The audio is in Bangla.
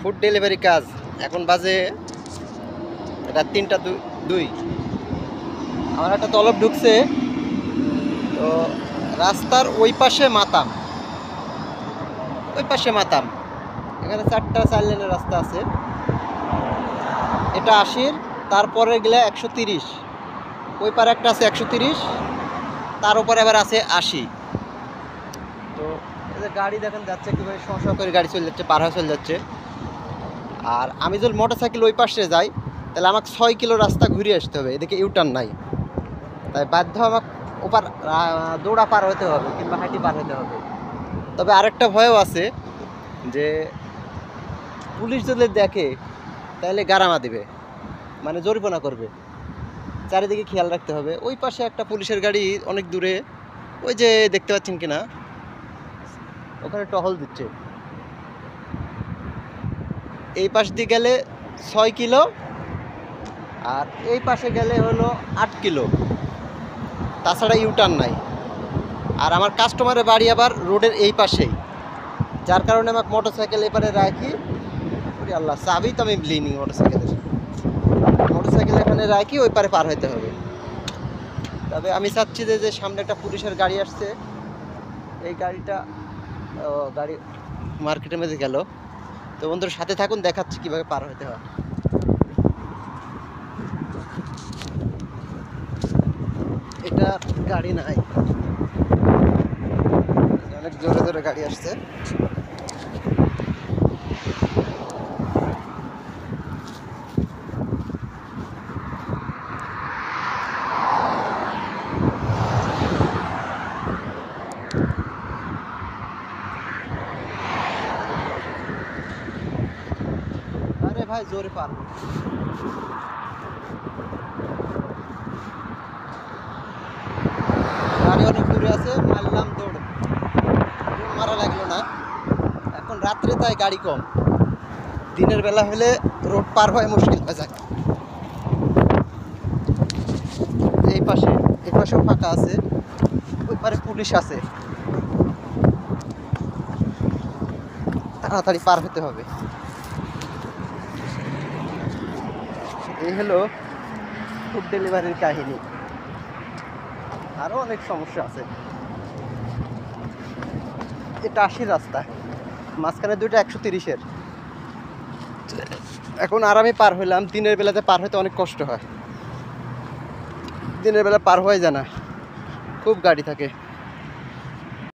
ফুড ডেলিভারি কাজ। এখন বাজে রাত 3টা 2। আমার একটা তলব ঢুকছে, তো রাস্তার ওই পাশে মাতাম, এখানে 4 লেনের রাস্তা আছে, এটা 80, তারপরে গেলে 130, ওই পারে একটা আছে 130, তার উপরে আবার আছে 80। তো এই যে গাড়ি দেখেন যাচ্ছে কীভাবে সমস্যা করে গাড়ি চলে যাচ্ছে, পার হয়ে চলে যাচ্ছে। আর আমি যদি মোটরসাইকেল ওই পাশে যাই তাহলে আমাকে 6 কিলো রাস্তা ঘুরে আসতে হবে, এদিকে ইউটার্ন নাই, তাই বাধ্য আমাকে ওপার দৌড়া পার হতে হবে কিংবা হাঁটি পার হতে হবে। তবে আরেকটা ভয়ও আছে যে পুলিশ যদি দেখে তাহলে গারামা দিবে, মানে জরিমানা করবে, চারিদিকে খেয়াল রাখতে হবে। ওই পাশে একটা পুলিশের গাড়ি অনেক দূরে, ওই যে দেখতে পাচ্ছেন কিনা, ওখানে টহল দিচ্ছে। এই পাশ দিয়ে গেলে 6 কিলো, আর এই পাশে গেলে হলো 8 কিলো, তাছাড়া ইউটার্ন নাই। আর আমার কাস্টমারের বাড়ি আবার রোডের এই পাশেই, যার কারণে আমাকে মোটরসাইকেল এপারে রাখি। আল্লাহ, চাবি তো আমি লিনি মোটরসাইকেল এখানে রাখি, ওই পারে পার হইতে হবে। তবে আমি চাচ্ছি যে সামনে একটা পুলিশের গাড়ি আসছে, এই গাড়িটা গাড়ি মার্কেটের মধ্যে গেল। তো বন্ধুর সাথে থাকুন, দেখাচ্ছি কিভাবে পার হতে হয়। এটা গাড়ি নাই, অনেক জোরে জোরে গাড়ি আসছে। আরে ভাই জোরে পার, গাড়ি অনেক দূরে আছে, মারলাম দৌড়, মারা লাগলো না। এখন রাত্রে তাই গাড়ি কম, দিনের বেলা হলে রোড পার হয় মুশকিল হয়ে যায়। এই পাশেও ফাঁকা আছে, ওই পারে পুলিশ আছে, তাড়াতাড়ি পার হতে হবে। এই হলো ফুড ডেলিভারির কাহিনী, আরও অনেক সমস্যা আছে। এটা 80 রাস্তা, মাঝখানে দুইটা 130-এর। এখন আর আমি পার হইলাম, দিনের বেলাতে পার হইতে অনেক কষ্ট হয়, দিনের বেলা পার হয়ে যায় না, খুব গাড়ি থাকে।